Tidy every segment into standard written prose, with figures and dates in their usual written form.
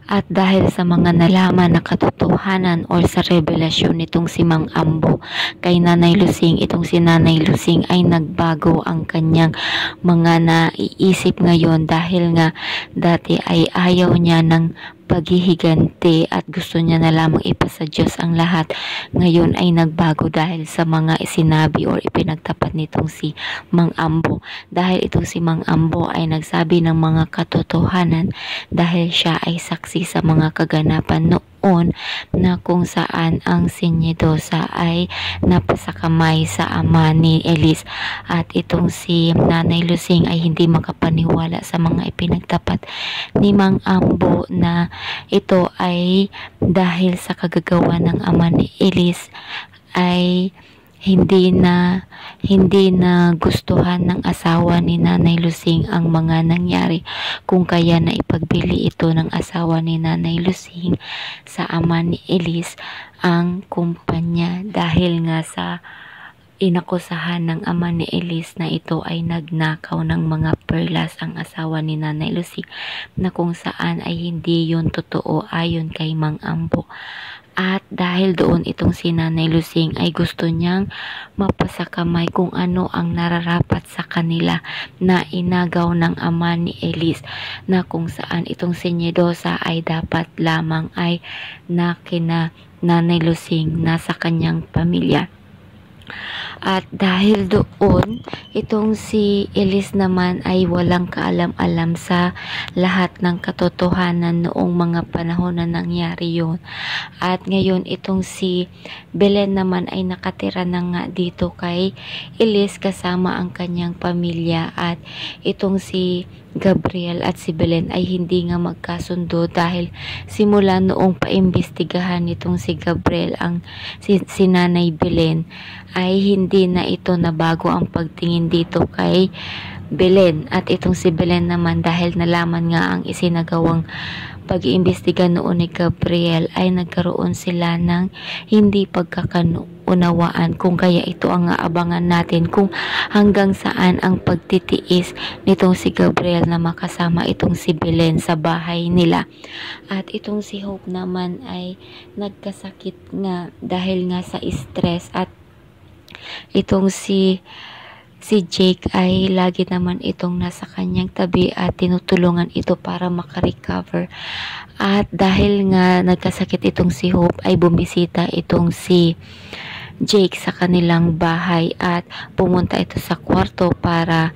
At dahil sa mga nalaman na katotohanan o sa revelasyon nitong si Mang Ambo kay Nanay Lusing, itong si Nanay Lusing ay nagbago ang kanyang mga naiisip ngayon dahil nga dati ay ayaw niya ng paghihiganti at gusto niya na lamang ipasa Diyos ang lahat. Ngayon ay nagbago dahil sa mga sinabi o ipinagtapat nitong si Mang Ambo. Dahil itong si Mang Ambo ay nagsabi ng mga katotohanan dahil siya ay saksi sa mga kaganapan noon na kung saan ang Sinyedosa ay napasakamay sa ama ni Elise. At itong si Nanay Lusing ay hindi makapaniwala sa mga ipinagtapat ni Mang Ambo na ito ay dahil sa kagagawa ng ama ni Elise ay hindi na gustuhan ng asawa ni Nanay Lusing ang mga nangyari, kung kaya na ipagbili ito ng asawa ni Nanay Lusing sa ama ni Elise ang kumpanya dahil nga sa inakusahan ng ama ni Elise na ito ay nagnakaw ng mga perlas ang asawa ni Nanay Lusing, na kung saan ay hindi yun totoo ayon kay Mang Ambo. At dahil doon itong si Nanay Lusing ay gusto niyang mapasakamay kung ano ang nararapat sa kanila na inagaw ng ama ni Elise, na kung saan itong Sinyedosa ay dapat lamang ay na kina Nanay Lusing nasa kanyang pamilya. At dahil doon, itong si Elise naman ay walang kaalam-alam sa lahat ng katotohanan noong mga panahon na nangyari yun. At ngayon itong si Belen naman ay nakatira na nga dito kay Elise kasama ang kanyang pamilya. At itong si Gabriel at si Belen ay hindi nga magkasundo dahil simula noong paimbestigahan nitong si Gabriel ang si Nanay Belen ay hindi na ito nabago ang pagtingin dito kay Belen. At itong si Belen naman dahil nalaman nga ang isinagawang pag-iimbestiga noon ni Gabriel ay nagkaroon sila ng hindi pagkakaunawaan, kung kaya ito ang aabangan natin kung hanggang saan ang pagtitiis nitong si Gabriel na makasama itong si Belen sa bahay nila. At itong si Hope naman ay nagkasakit nga dahil nga sa stress. At itong si Jake ay lagi naman itong nasa kanyang tabi at tinutulungan ito para makarecover. At dahil nga nagkasakit itong si Hope ay bumisita itong si Jake sa kanilang bahay at pumunta ito sa kwarto para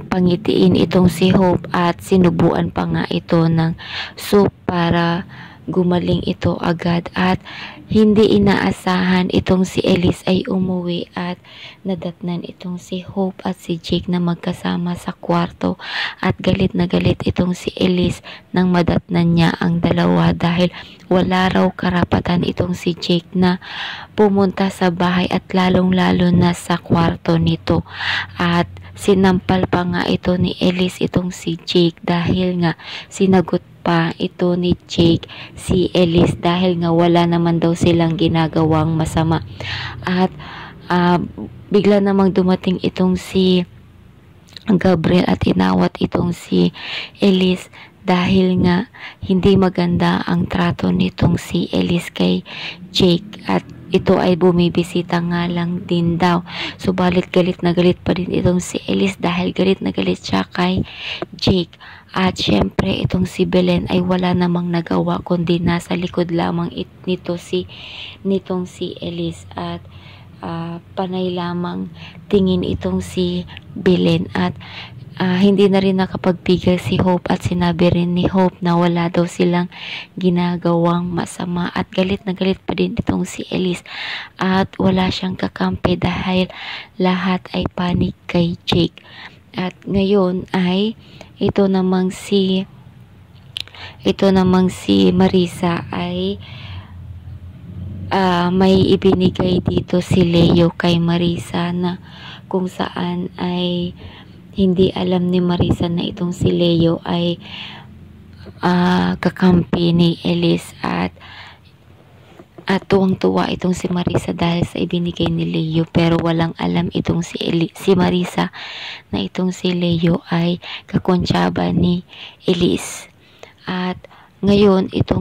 pangitiin itong si Hope at sinubuan pa nga ito ng soup para gumaling ito agad. At hindi inaasahan itong si Elise ay umuwi at nadatnan itong si Hope at si Jake na magkasama sa kwarto. At galit na galit itong si Elise nang madatnan niya ang dalawa dahil wala raw karapatan itong si Jake na pumunta sa bahay at lalong-lalo na sa kwarto nito. At sinampal pa nga ito ni Elise itong si Jake dahil nga sinagot pa ito ni Jake si Elise dahil nga wala naman daw silang ginagawang masama. At bigla namang dumating itong si Gabriel at inawat itong si Elise dahil nga hindi maganda ang trato nitong si Elise kay Jake. At ito ay bumibisita nga lang din daw. Subalit galit na galit pa rin itong si Elise dahil galit na galit siya kay Jake. At syempre itong si Belen ay wala namang nagawa kundi nasa likod lamang nitong si Elise. At panay lamang tingin itong si Belen. At hindi na rin nakapagpigil si Hope at sinabi rin ni Hope na wala daw silang ginagawang masama. At galit na galit pa din itong si Elise at wala siyang kakampi dahil lahat ay panik kay Jake. At ngayon ay ito namang si Marisa ay may ibinigay dito si Leo kay Marisa na kung saan ay hindi alam ni Marisa na itong si Leo ay kakampi ni Elise. At tuwang-tuwa itong si Marisa dahil sa ibinigay ni Leo, pero walang alam itong si Marisa na itong si Leo ay kakonsyaba ni Elise. At Ngayon, ito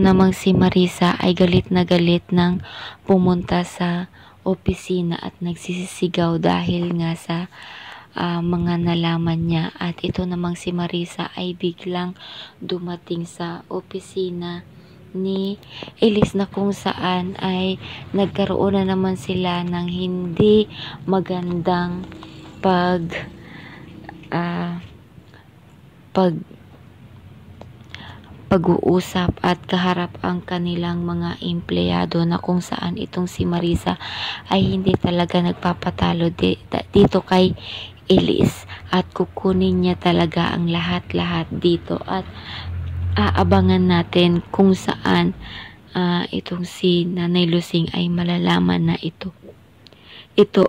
namang si Marisa ay galit na galit nang pumunta sa opisina at nagsisisigaw dahil nga sa mga nalaman niya. At ito namang si Marisa ay biglang dumating sa opisina ni Elise na kung saan ay nagkaroon na naman sila ng hindi magandang pag-uusap at kaharap ang kanilang mga empleyado na kung saan itong si Marisa ay hindi talaga nagpapatalo dito kay Elise at kukunin niya talaga ang lahat-lahat dito at aabangan natin kung saan itong si Nanay Lusing ay malalaman na ito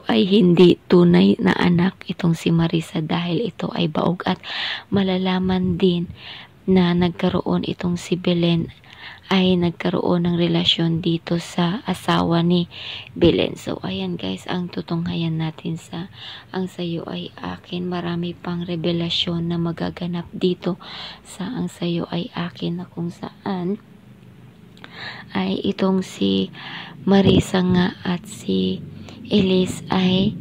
ay hindi tunay na anak itong si Marisa dahil ito ay baog at malalaman din na nagkaroon itong si Belen ay nagkaroon ng relasyon dito sa asawa ni Belen. So, ayan guys, ang tutunghayan natin sa Ang Sayo Ay Akin. Marami pang revelasyon na magaganap dito sa Ang Sayo Ay Akin na kung saan ay itong si Marisa nga at si Elise ay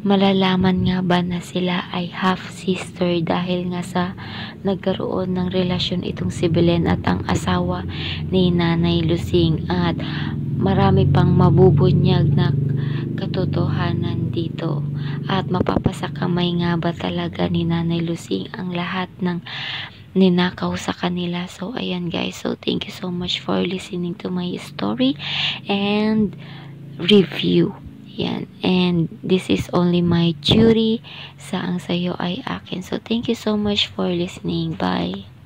malalaman nga ba na sila ay half sister dahil nga sa nagkaroon ng relasyon itong si Belen at ang asawa ni Nanay Lusing at marami pang mabubunyag na katotohanan dito at mapapasakamay nga ba talaga ni Nanay Lusing ang lahat ng ninakaw sa kanila. So ayan guys, so thank you so much for listening to my story and review. Yan. And this is only my duty sa Ang Sayo Ay Akin. So thank you so much for listening. Bye.